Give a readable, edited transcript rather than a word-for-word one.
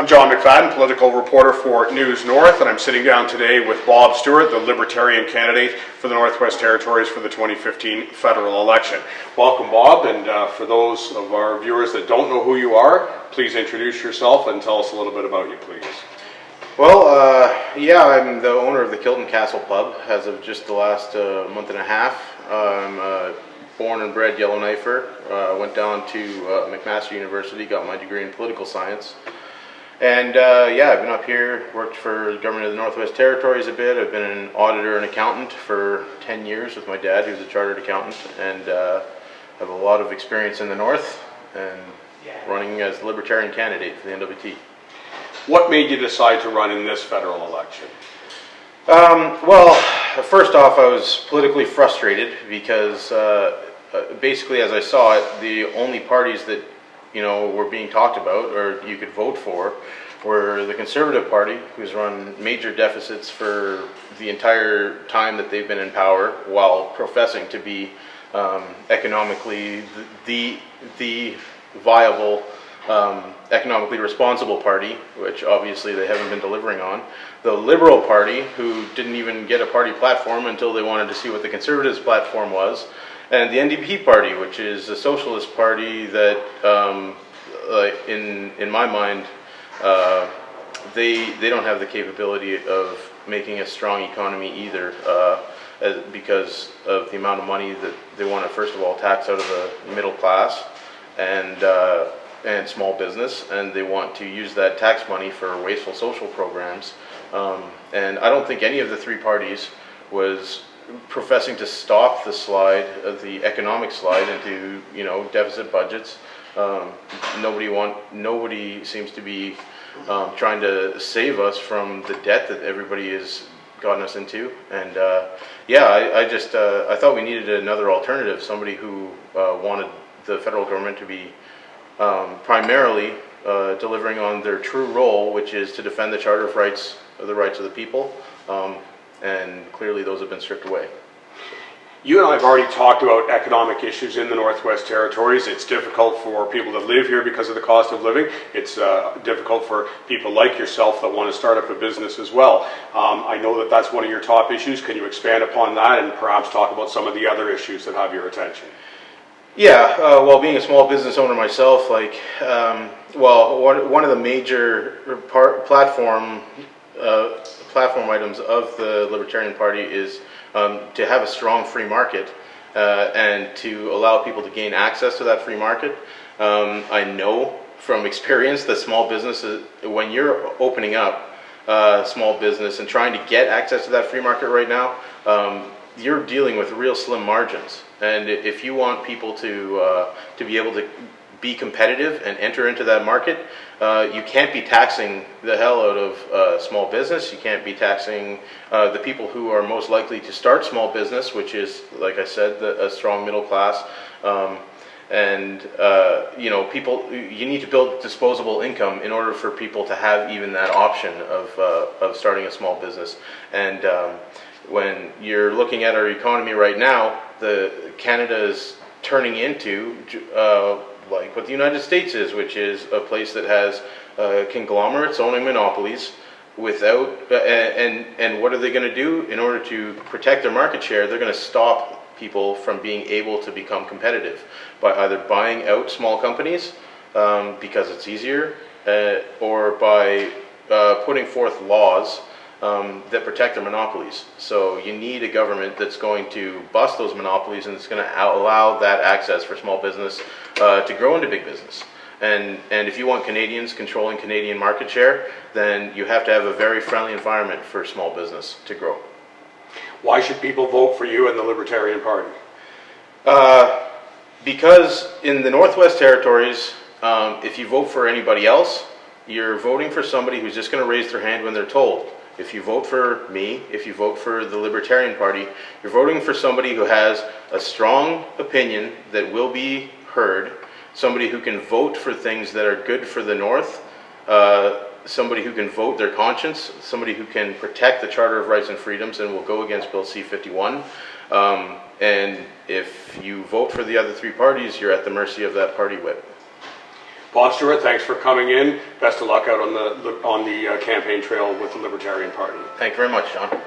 John McFadden, political reporter for News North, and I'm sitting down today with Bob Stewart, the Libertarian candidate for the Northwest Territories for the 2015 federal election. Welcome, Bob, and for those of our viewers that don't know who you are, please introduce yourself and tell us a little bit about you, please. Well, I'm the owner of the Kilton Castle Pub as of just the last month and a half. I'm born and bred Yellowknifer. Went down to McMaster University, got my degree in political science. And I've been up here, worked for the government of the Northwest Territories a bit. I've been an auditor and accountant for 10 years with my dad, who's a chartered accountant, and have a lot of experience in the North and running as the Libertarian candidate for the NWT. What made you decide to run in this federal election? Well, first off, I was politically frustrated because basically, as I saw it, the only parties that were being talked about, or you could vote for, were the Conservative Party, who's run major deficits for the entire time that they've been in power, while professing to be economically the viable, economically responsible party, which obviously they haven't been delivering on. The Liberal Party, who didn't even get a party platform until they wanted to see what the Conservatives' platform was. And the NDP Party, which is a socialist party that, in my mind, they don't have the capability of making a strong economy either, because of the amount of money that they want to, first of all, tax out of the middle class and small business, and they want to use that tax money for wasteful social programs. And I don't think any of the three parties was professing to stop the slide, the economic slide into deficit budgets. Nobody seems to be trying to save us from the debt that everybody has gotten us into. And I thought we needed another alternative, somebody who wanted the federal government to be primarily delivering on their true role, which is to defend the Charter of Rights, the rights of the people. And clearly those have been stripped away. You and I have already talked about economic issues in the Northwest Territories. It's difficult for people to live here because of the cost of living. It's difficult for people like yourself that want to start up a business as well. I know that that's one of your top issues. Can you expand upon that and perhaps talk about some of the other issues that have your attention? Yeah, well, being a small business owner myself, one of the major platform items of the Libertarian Party is to have a strong free market and to allow people to gain access to that free market. I know from experience that small businesses, when you're opening up small business and trying to get access to that free market right now, you're dealing with real slim margins. And if you want people to be able to be competitive and enter into that market, you can't be taxing the hell out of small business. You can't be taxing the people who are most likely to start small business, which is, like I said, a strong middle class. People, you need to build disposable income in order for people to have even that option of starting a small business. And when you're looking at our economy right now, Canada is turning into like what the United States is, which is a place that has conglomerates owning monopolies without, and what are they going to do in order to protect their market share? They're going to stop people from being able to become competitive by either buying out small companies because it's easier, or by putting forth laws that protect their monopolies. So you need a government that's going to bust those monopolies and it's going to allow that access for small business to grow into big business. And if you want Canadians controlling Canadian market share, then you have to have a very friendly environment for small business to grow. Why should people vote for you and the Libertarian Party? Because in the Northwest Territories, if you vote for anybody else, you're voting for somebody who's just going to raise their hand when they're told. If you vote for me, if you vote for the Libertarian Party, you're voting for somebody who has a strong opinion that will be heard, somebody who can vote for things that are good for the North, somebody who can vote their conscience, somebody who can protect the Charter of Rights and Freedoms and will go against Bill C-51. And if you vote for the other three parties, you're at the mercy of that party whip. Bob Stewart, thanks for coming in. Best of luck out on the campaign trail with the Libertarian Party. Thank you very much, John.